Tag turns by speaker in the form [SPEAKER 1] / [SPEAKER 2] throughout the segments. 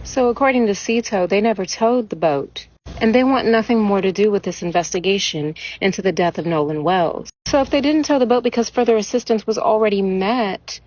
[SPEAKER 1] So according to Cito, they never towed the boat. And they want nothing more to do with this investigation into the death of Nolan Wells. So if they didn't tow the boat because further assistance was already met,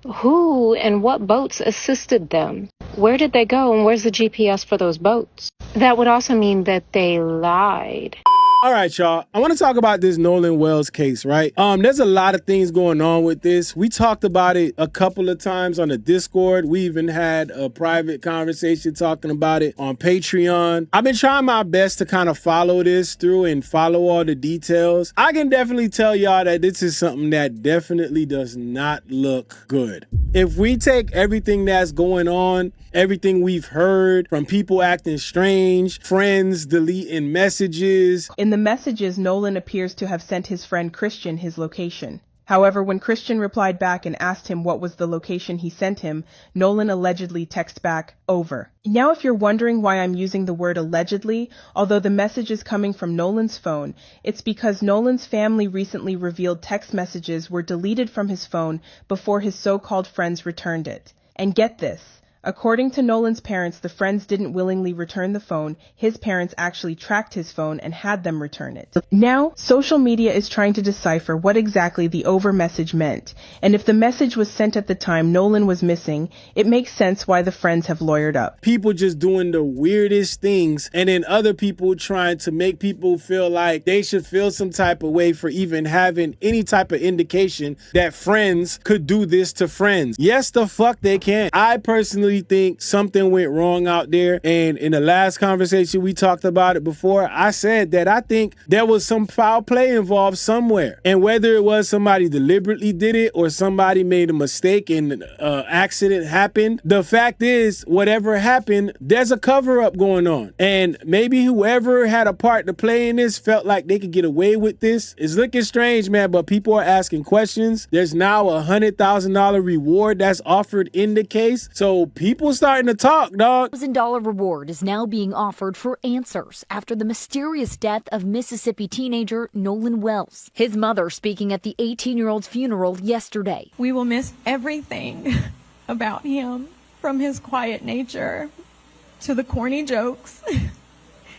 [SPEAKER 1] who and what boats assisted them? Where did they go, and where's the GPS for those boats? That would also mean that they lied.
[SPEAKER 2] All right, y'all. I want to talk about this Nolan Wells case, right? There's a lot of things going on with this. We talked about it a couple of times on the Discord. We even had a private conversation talking about it on Patreon. I've been trying my best to kind of follow this through and follow all the details. I can definitely tell y'all that this is something that definitely does not look good. If we take everything that's going on, everything we've heard from people acting strange, friends deleting messages.
[SPEAKER 3] In the messages, Nolan appears to have sent his friend Christian his location. However, when Christian replied back and asked him what was the location he sent him, Nolan allegedly texted back, "Over." Now, if you're wondering why I'm using the word allegedly, although the message is coming from Nolan's phone, it's because Nolan's family recently revealed text messages were deleted from his phone before his so-called friends returned it. And get this. According to Nolan's parents, the friends didn't willingly return the phone. His parents actually tracked his phone and had them return it. Now, social media is trying to decipher what exactly the over message meant. And if the message was sent at the time Nolan was missing, it makes sense why the friends have lawyered up.
[SPEAKER 2] People just doing the weirdest things, and then other people trying to make people feel like they should feel some type of way for even having any type of indication that friends could do this to friends. Yes, the fuck they can. I personally think something went wrong out there, and in the last conversation we talked about it before, I said that I think there was some foul play involved somewhere, and whether it was somebody deliberately did it or somebody made a mistake and an accident happened, the fact is whatever happened, there's a cover-up going on, and maybe whoever had a part to play in this felt like they could get away with this. It's looking strange, man, but people are asking questions. There's now a $100,000 reward that's offered in the case, so people starting to talk, dog.
[SPEAKER 4] $1,000 reward is now being offered for answers after the mysterious death of Mississippi teenager Nolan Wells. His mother speaking at the 18-year-old's funeral yesterday.
[SPEAKER 5] We will miss everything about him, from his quiet nature to the corny jokes,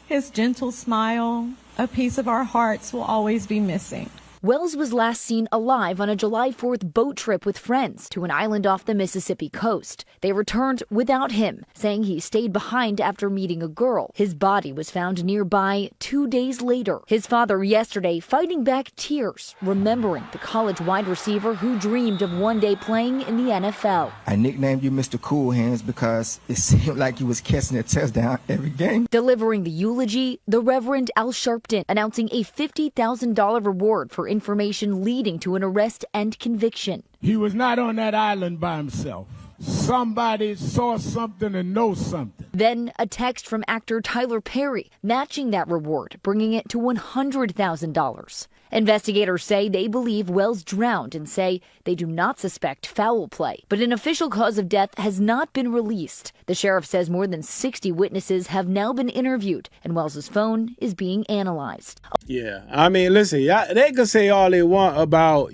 [SPEAKER 5] his gentle smile. A piece of our hearts will always be missing.
[SPEAKER 4] Wells was last seen alive on a July 4th boat trip with friends to an island off the Mississippi coast. They returned without him, saying he stayed behind after meeting a girl. His body was found nearby 2 days later. His father yesterday fighting back tears, remembering the college wide receiver who dreamed of one day playing in the NFL.
[SPEAKER 6] I nicknamed you Mr. Cool Hands because it seemed like you was catching a touchdown every game.
[SPEAKER 4] Delivering the eulogy, the Reverend Al Sharpton announcing a $50,000 reward for information leading to an arrest and conviction.
[SPEAKER 7] He was not on that island by himself. Somebody saw something and knows something.
[SPEAKER 4] Then a text from actor Tyler Perry matching that reward, bringing it to $100,000. Investigators say they believe Wells drowned and say they do not suspect foul play. But an official cause of death has not been released. The sheriff says more than 60 witnesses have now been interviewed, and Wells's phone is being analyzed.
[SPEAKER 2] Yeah, I mean, listen, they can say all they want about,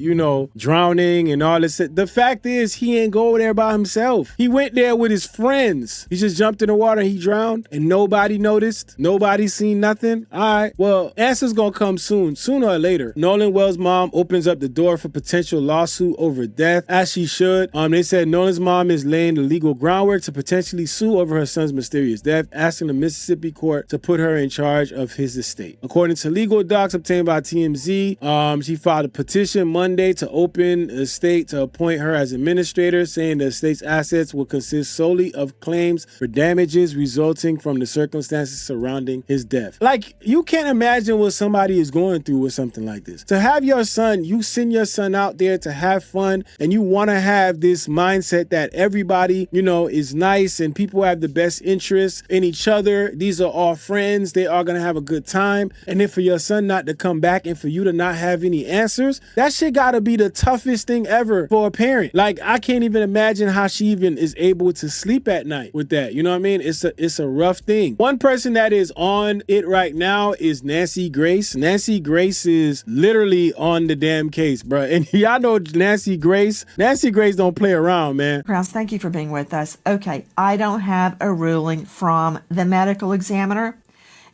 [SPEAKER 2] drowning and all this. The fact is, he ain't go there by himself. He went there with his friends. He just jumped in the water and he drowned, and nobody noticed. Nobody seen nothing. All right, well, answer's gonna come soon, sooner or later. Nolan Wells' mom opens up the door for potential lawsuit over death, as she should. They said Nolan's mom is laying the legal groundwork to potentially sue over her son's mysterious death, asking the Mississippi court to put her in charge of his estate. According to legal docs obtained by TMZ, she filed a petition Monday to open the estate to appoint her as administrator, saying the estate's assets will consist solely of claims for damages resulting from the circumstances surrounding his death. Like, you can't imagine what somebody is going through with something like this. To have your son, you send your son out there to have fun, and you want to have this mindset that everybody, is nice and people have the best interests in each other. These are all friends. They are going to have a good time. And then for your son not to come back and for you to not have any answers, that shit got to be the toughest thing ever for a parent. Like, I can't even imagine how she even is able to sleep at night with that. You know what I mean? it's a rough thing. One person that is on it right now is Nancy Grace. Nancy Grace is literally on the damn case, bro. And y'all know Nancy Grace. Nancy Grace don't play around, man.
[SPEAKER 8] Krause, thank you for being with us. Okay, I don't have a ruling from the medical examiner.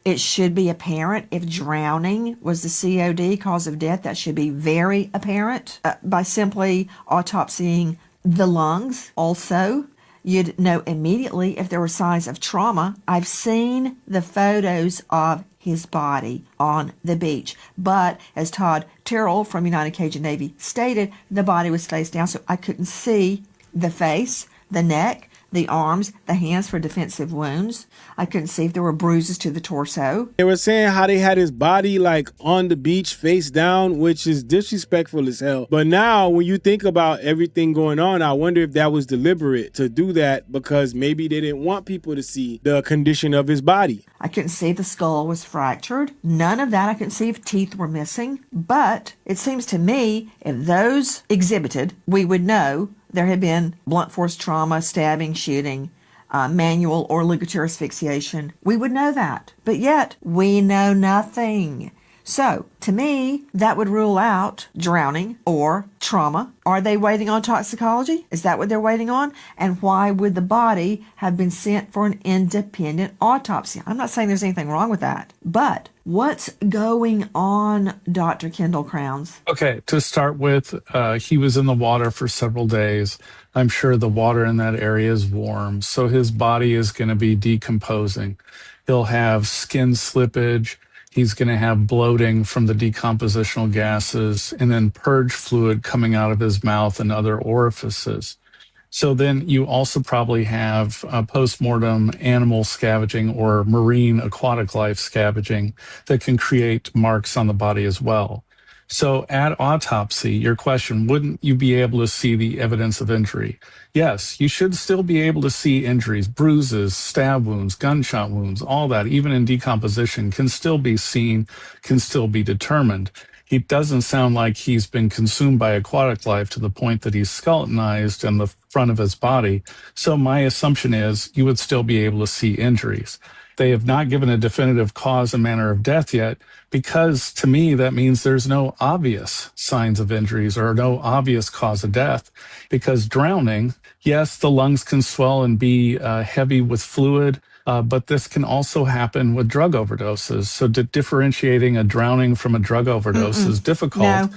[SPEAKER 8] It should be apparent if drowning was the COD, cause of death. That should be very apparent by simply autopsying the lungs. Also, you'd know immediately if there were signs of trauma. I've seen the photos of his body on the beach. But as Todd Terrell from United Cajun Navy stated, the body was face down, so I couldn't see the face, the neck, the arms, the hands for defensive wounds. I couldn't see if there were bruises to the torso.
[SPEAKER 2] They were saying how they had his body like on the beach face down, which is disrespectful as hell. But now when you think about everything going on, I wonder if that was deliberate to do that because maybe they didn't want people to see the condition of his body.
[SPEAKER 8] I couldn't see if the skull was fractured. None of that. I couldn't see if teeth were missing. But it seems to me if those exhibited, we would know there had been blunt force trauma, stabbing, shooting, manual or ligature asphyxiation. We would know that. But yet, we know nothing. So, to me, that would rule out drowning or trauma. Are they waiting on toxicology? Is that what they're waiting on? And why would the body have been sent for an independent autopsy? I'm not saying there's anything wrong with that. But what's going on, Dr. Kendall Crowns?
[SPEAKER 9] Okay, to start with, he was in the water for several days. I'm sure the water in that area is warm, so his body is going to be decomposing. He'll have skin slippage. He's going to have bloating from the decompositional gases and then purge fluid coming out of his mouth and other orifices. So then you also probably have post-mortem animal scavenging or marine aquatic life scavenging that can create marks on the body as well. So at autopsy, your question, wouldn't you be able to see the evidence of injury? Yes, you should still be able to see injuries, bruises, stab wounds, gunshot wounds, all that, even in decomposition, can still be seen, can still be determined. He doesn't sound like he's been consumed by aquatic life to the point that he's skeletonized in the front of his body. So my assumption is you would still be able to see injuries. They have not given a definitive cause and manner of death yet, because to me, that means there's no obvious signs of injuries or no obvious cause of death. Because drowning, yes, the lungs can swell and be heavy with fluid, but this can also happen with drug overdoses. So differentiating a drowning from a drug overdose is difficult.
[SPEAKER 8] No.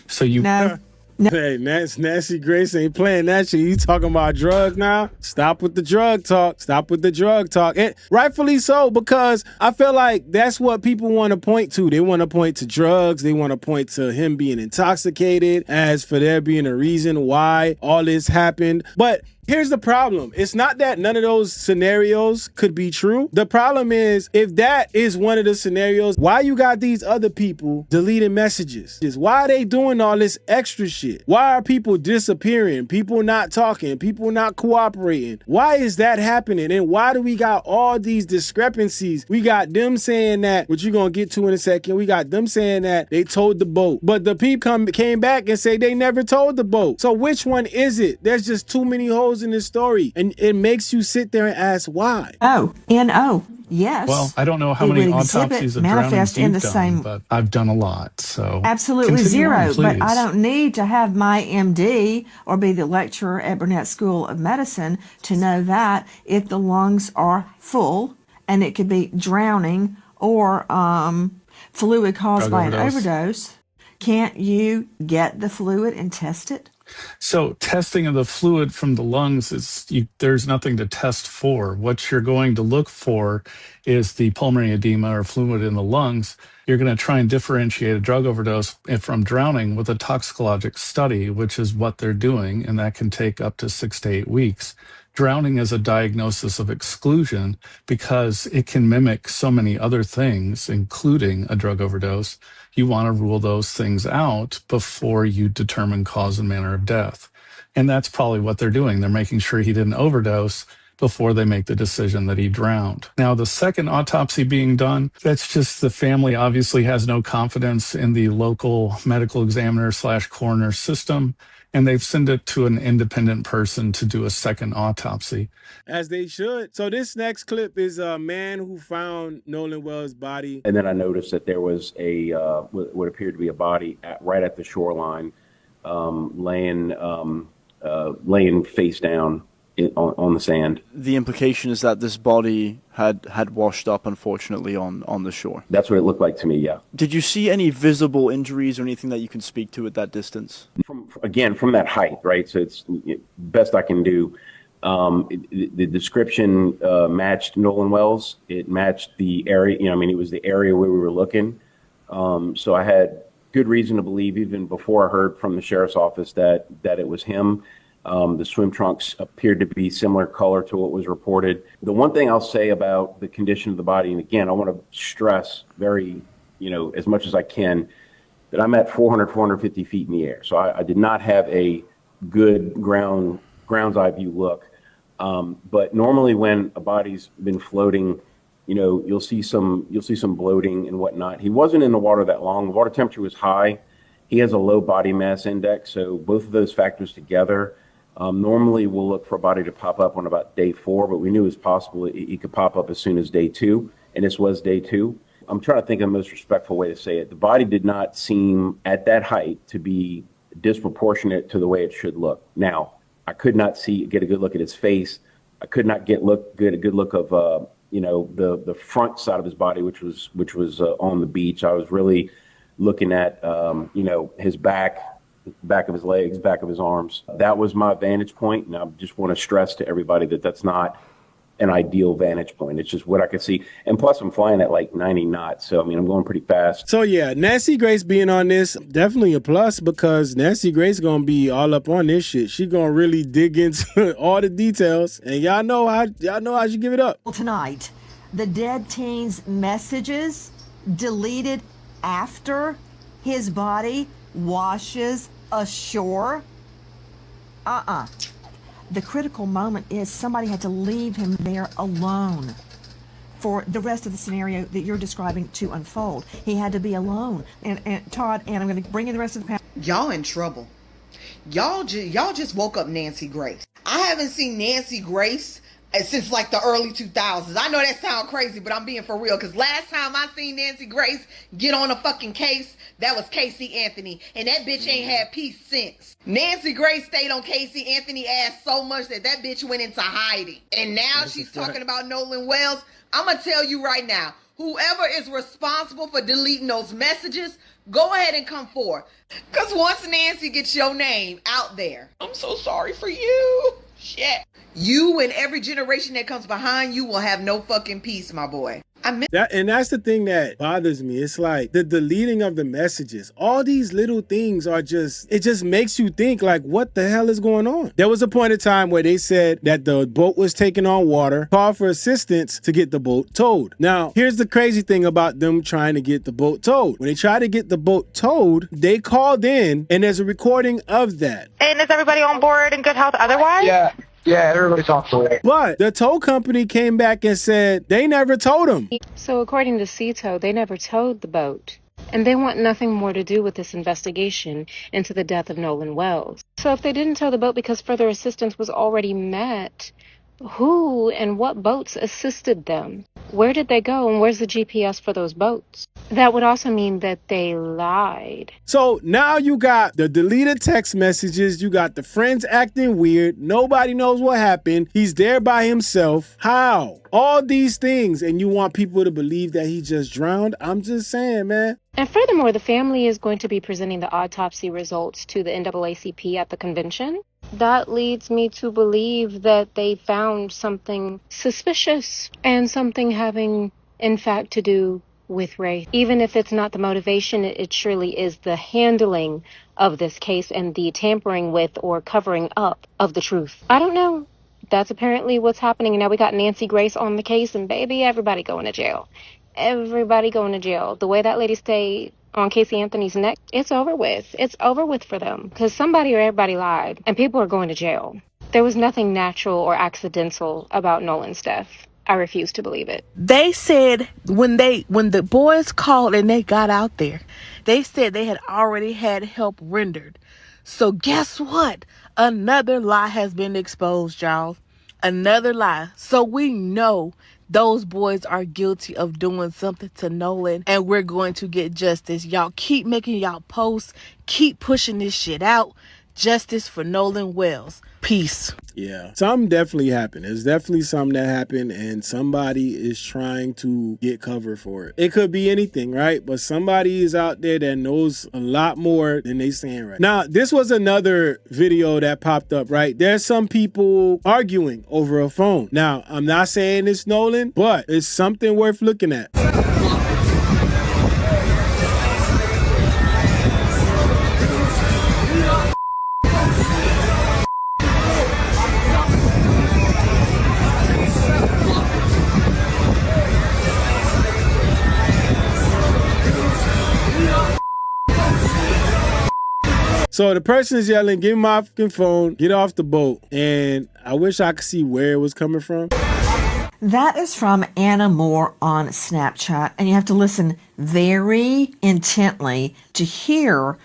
[SPEAKER 9] So you...
[SPEAKER 8] No.
[SPEAKER 2] Hey, Nancy Grace ain't playing that shit. You talking about drugs now? Stop with the drug talk. Stop with the drug talk. And rightfully so, because I feel like that's what people want to point to. They want to point to drugs. They want to point to him being intoxicated as for there being a reason why all this happened. But here's the problem. It's not that none of those scenarios could be true. The problem is, if that is one of the scenarios, why you got these other people deleting messages? Why are they doing all this extra shit? Why are people disappearing? People not talking? People not cooperating? Why is that happening? And why do we got all these discrepancies? We got them saying that, which you're going to get to in a second. We got them saying that they towed the boat. But the people came back and say they never towed the boat. So which one is it? There's just too many holes in this story, and it makes you sit there and ask why.
[SPEAKER 8] Yes.
[SPEAKER 9] Well, I don't know how many autopsies of
[SPEAKER 8] manifest in the same,
[SPEAKER 9] but I've done a lot. So
[SPEAKER 8] absolutely zero. But I don't need to have my MD or be the lecturer at Burnett School of Medicine to know that if the lungs are full, and it could be drowning or fluid caused by an overdose. Can't you get the fluid and test it?
[SPEAKER 9] So testing of the fluid from the lungs there's nothing to test for. What you're going to look for is the pulmonary edema or fluid in the lungs. You're going to try and differentiate a drug overdose from drowning with a toxicologic study, which is what they're doing, and that can take up to 6 to 8 weeks. Drowning is a diagnosis of exclusion because it can mimic so many other things, including a drug overdose. You want to rule those things out before you determine cause and manner of death. And that's probably what they're doing. They're making sure he didn't overdose before they make the decision that he drowned. Now, the second autopsy being done, that's just the family obviously has no confidence in the local medical examiner / coroner system. and they've sent it to an independent person to do a second autopsy.
[SPEAKER 2] As they should. So this next clip is a man who found Nolan Wells' body.
[SPEAKER 10] And then I noticed that there was a what appeared to be a body right at the shoreline, laying face down on the sand.
[SPEAKER 11] The implication is that this body had washed up, unfortunately, on the shore.
[SPEAKER 10] That's what it looked like to me, yeah.
[SPEAKER 11] Did you see any visible injuries or anything that you can speak to at that distance?
[SPEAKER 10] From that height, right? So it's best I can do. The description matched Nolan Wells. It matched the area, it was the area where we were looking. So I had good reason to believe, even before I heard from the sheriff's office, that it was him. The swim trunks appeared to be similar color to what was reported. The one thing I'll say about the condition of the body, and again, I want to stress very, as much as I can, that I'm at 450 feet in the air. So I did not have a good ground's eye view look. But normally when a body's been floating, you'll see some bloating and whatnot. He wasn't in the water that long. The water temperature was high. He has a low body mass index. So both of those factors together, normally we'll look for a body to pop up on about day 4, but we knew it was possible he could pop up as soon as day 2. And this was day 2. I'm trying to think of the most respectful way to say it. The body did not seem at that height to be disproportionate to the way it should look. Now, I could not get a good look at his face. I could not get a good look of the front side of his body, which was on the beach. I was really looking at his back of his legs, back of his arms. That was my vantage point, and I just want to stress to everybody that that's not an ideal vantage point. It's just what I could see. And plus, I'm flying at like 90 knots, so I'm going pretty fast.
[SPEAKER 2] So yeah, Nancy Grace being on this, definitely a plus, because Nancy Grace gonna be all up on this shit. She gonna really dig into all the details, and y'all know how she give it up.
[SPEAKER 8] Tonight, the dead teen's messages deleted after his body washes ashore. The critical moment is somebody had to leave him there alone for the rest of the scenario that you're describing to unfold. He had to be alone. And Todd, and I'm going to bring in the rest of the panel.
[SPEAKER 12] Y'all in trouble. Y'all just woke up Nancy Grace. I haven't seen Nancy Grace since like the early 2000s. I know that sounds crazy, but I'm being for real, because last time I seen Nancy Grace get on a fucking case, that was Casey Anthony, and that bitch ain't had peace since. Nancy Grace stayed on Casey Anthony ass so much that bitch went into hiding, and now she's talking about Nolan Wells. I'm gonna tell you right now, whoever is responsible for deleting those messages, go ahead and come forward, because once Nancy gets your name out there, I'm so sorry for you. Shit. You and every generation that comes behind you will have no fucking peace, my boy. And
[SPEAKER 2] that's the thing that bothers me. It's like the deleting of the messages. All these little things it just makes you think, like, what the hell is going on? There was a point in time where they said that the boat was taking on water, called for assistance to get the boat towed. Now, here's the crazy thing about them trying to get the boat towed. When they try to get the boat towed, they called in, and there's a recording of that.
[SPEAKER 13] And is everybody on board in good health otherwise?
[SPEAKER 14] Yeah, everybody's on board.
[SPEAKER 2] But the tow company came back and said they never towed them.
[SPEAKER 1] So according to Sea Tow, they never towed the boat. And they want nothing more to do with this investigation into the death of Nolan Wells. So if they didn't tow the boat because further assistance was already met, who and what boats assisted them? Where did they go, and where's the GPS for those boats? That would also mean that they lied.
[SPEAKER 2] So now you got the deleted text messages, you got the friends acting weird, nobody knows what happened, he's there by himself. How? All these things, and you want people to believe that he just drowned? I'm just saying, man.
[SPEAKER 1] And furthermore, the family is going to be presenting the autopsy results to the NAACP at the convention. That leads me to believe that they found something suspicious and something having, in fact, to do with race. Even if it's not the motivation, it surely is the handling of this case and the tampering with or covering up of the truth. I don't know. That's apparently what's happening. And now we got Nancy Grace on the case, and baby, everybody going to jail. Everybody going to jail. The way that lady stayed on Casey Anthony's neck, it's over with. It's over with for them, because somebody or everybody lied, and people are going to jail. There was nothing natural or accidental about Nolan's death. I refuse to believe it.
[SPEAKER 15] They said when the boys called and they got out there, they said they had already had help rendered. So guess what? Another lie has been exposed, y'all. Another lie. So we know those boys are guilty of doing something to Nolan, and we're going to get justice. Y'all keep making y'all posts. Keep pushing this shit out. Justice for Nolan Wells. Peace.
[SPEAKER 2] Yeah, something definitely happened. There's definitely something that happened, and somebody is trying to get cover for it. It could be anything, right? But somebody is out there that knows a lot more than they saying right now. This was another video that popped up, right? There's some people arguing over a phone. Now, I'm not saying it's Nolan, but it's something worth looking at. So the person is yelling, give me my fucking phone, get off the boat. And I wish I could see where it was coming from.
[SPEAKER 8] That is from Anna Moore on Snapchat. And you have to listen very intently to hear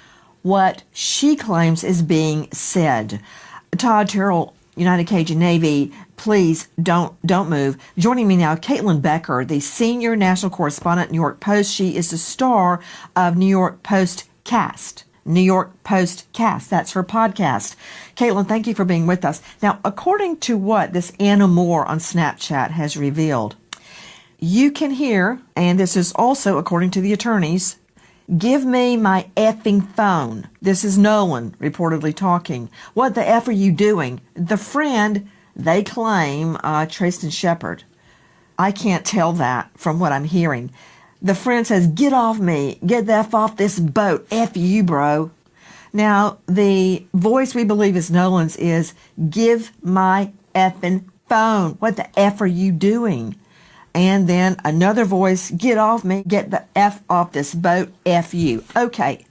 [SPEAKER 8] what she claims is being said. Todd Terrell, United Cajun Navy, please don't move. Joining me now, Caitlin Becker, the senior national correspondent, New York Post. She is the star of New York Post Cast. New York Post Cast. That's her podcast. Caitlin, thank you for being with us. Now, according to what this Anna Moore on Snapchat has revealed, you can hear, and this is also according to the attorneys, give me my effing phone. This is Nolan reportedly talking. What the F are you doing? The friend, they claim, Trayston Shepard. I can't tell that from what I'm hearing. The friend says, get off me. Get the F off this boat. F you, bro. Now, the voice we believe is Nolan's is, give my effing phone. What the F are you doing? And then another voice, get off me. Get the F off this boat. F you. Okay.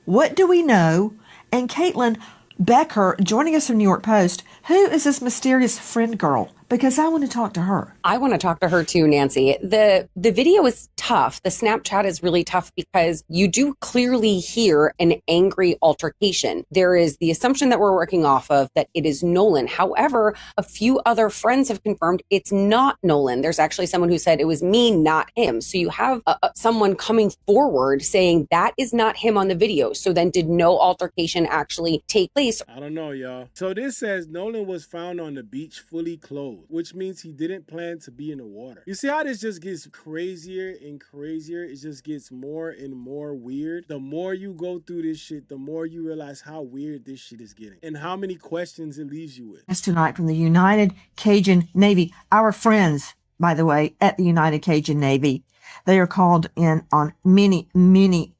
[SPEAKER 8] What do we know? And Caitlin Becker, joining us from New York Post, who is this mysterious friend girl? Because I want to talk to her.
[SPEAKER 16] I want to talk to her too, Nancy. The video is tough. The Snapchat is really tough because you do clearly hear an angry altercation. There is the assumption that we're working off of that it is Nolan. However, a few other friends have confirmed it's not Nolan. There's actually someone who said it was me, not him. So you have someone coming forward saying that is not him on the video. So then did no altercation actually take place?
[SPEAKER 2] I don't know, y'all. So this says Nolan was found on the beach fully clothed, which means he didn't plan to be in the water. You see how this just gets crazier and crazier? It just gets more and more weird. The more you go through this shit, the more you realize how weird this shit is getting and how many questions it leaves you with.
[SPEAKER 8] That's tonight from the United Cajun Navy. Our friends, by the way, at the United Cajun Navy, they are called in on many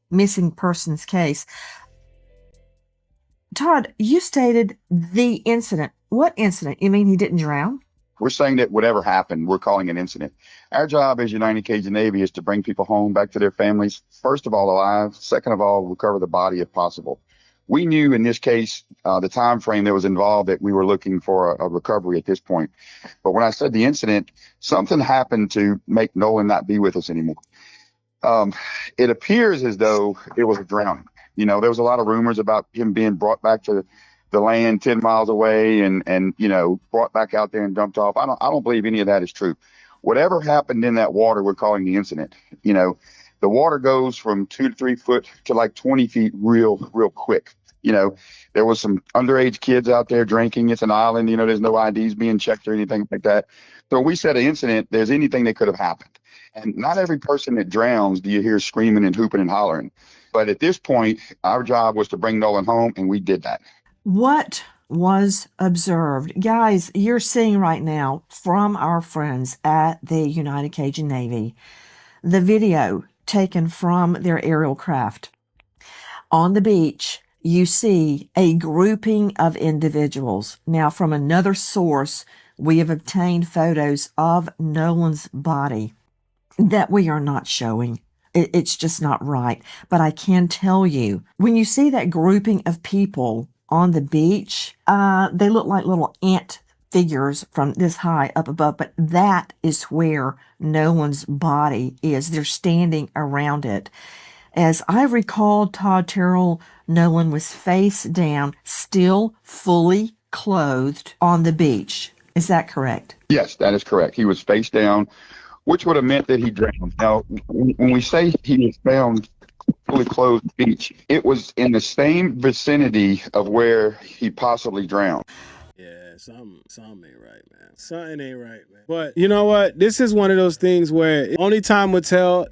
[SPEAKER 8] missing persons case. Todd, you stated the incident. What incident? You mean he didn't drown?
[SPEAKER 17] We're saying that whatever happened, we're calling an incident. Our job as United Cajun Navy is to bring people home back to their families, first of all, alive. Second of all, recover the body if possible. We knew in this case, the time frame that was involved, that we were looking for a recovery at this point. But when I said the incident, something happened to make Nolan not be with us anymore. It appears as though it was a drowning. You know, there was a lot of rumors about him being brought back to the land 10 miles away and, you know, brought back out there and dumped off. I don't believe any of that is true. Whatever happened in that water, we're calling the incident. You know, the water goes from 2 to 3 foot to like 20 feet real quick. You know, there was some underage kids out there drinking. It's an island, you know, there's no IDs being checked or anything like that. So when we said an incident, there's anything that could have happened. And not every person that drowns do you hear screaming and hooping and hollering. But at this point, our job was to bring Nolan home, and we did that.
[SPEAKER 8] What was observed? Guys, you're seeing right now from our friends at the United Cajun Navy, the video taken from their aerial craft. On the beach, you see a grouping of individuals. Now, from another source, we have obtained photos of Nolan's body that we are not showing. It's just not right. But I can tell you, when you see that grouping of people on the beach, they look like little ant figures from this high up above, but that is where Nolan's body is. They're standing around it. As I recall, Todd Terrell Nolan was face down, still fully clothed on the beach. Is that correct?
[SPEAKER 17] Yes, that is correct. He was face down, which would have meant that he drowned. Now, when we say he was found fully clothed on the beach, it was in the same vicinity of where he possibly drowned.
[SPEAKER 2] Yeah, something ain't right, man. Something ain't right, man. But you know what? This is one of those things where only time will tell.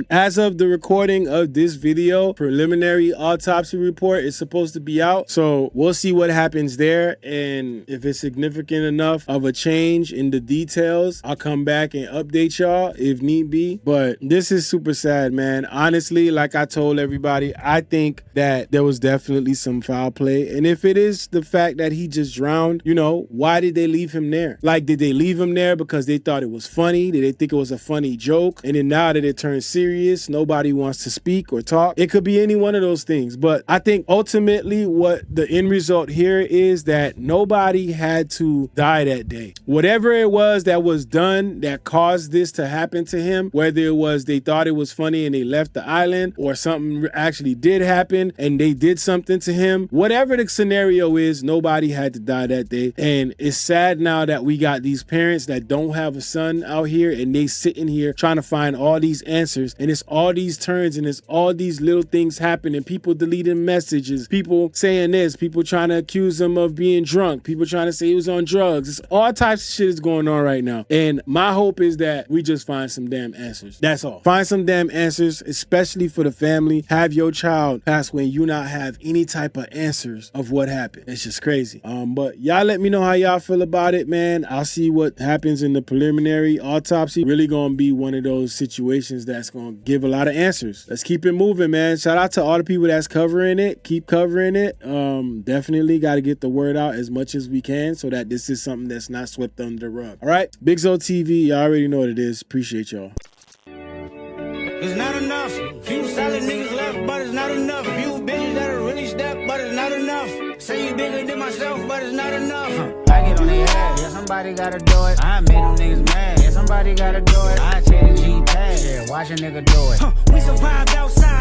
[SPEAKER 2] As of the recording of this video, preliminary autopsy report is supposed to be out. So we'll see what happens there. And if it's significant enough of a change in the details, I'll come back and update y'all if need be. But this is super sad, man. Honestly, like I told everybody, I think that there was definitely some foul play. And if it is the fact that he just drowned, you know, why did they leave him there? Like, did they leave him there because they thought it was funny? Did they think it was a funny joke? And then now that it turned serious, nobody wants to speak or talk. It could be any one of those things. But I think ultimately what the end result here is that nobody had to die that day. Whatever it was that was done that caused this to happen to him, whether it was they thought it was funny and they left the island, or something actually did happen and they did something to him, whatever the scenario is, nobody had to die that day. And it's sad now that we got these parents that don't have a son out here and they sitting here trying to find all these answers, and it's all these turns and it's all these little things happening, people deleting messages, people saying this, people trying to accuse him of being drunk, people trying to say he was on drugs. It's all types of shit is going on right now, and my hope is that we just find some damn answers. That's all. Find some damn answers, especially for the family. Have your child pass when you not have any type of answers of what happened. It's just crazy. But y'all let me know how y'all feel about it, man. I'll see what happens in the preliminary autopsy. Really gonna be one of those situations that's gonna give a lot of answers. Let's keep it moving, man. Shout out to all the people that's covering it. Keep covering it. Definitely got to get the word out as much as we can so that this is something that's not swept under the rug. All right, BigZoeTV, y'all already know what it is. Appreciate y'all.
[SPEAKER 18] It's not enough. Few solid niggas left, but it's not enough. Few bitches that are really step, but it's not enough. Say you bigger than myself, but it's not enough. I get on their ass, yeah, somebody gotta do it. I made them niggas mad, yeah, somebody gotta do it. I take the G-Pad, yeah, watch a nigga do it. We survived outside.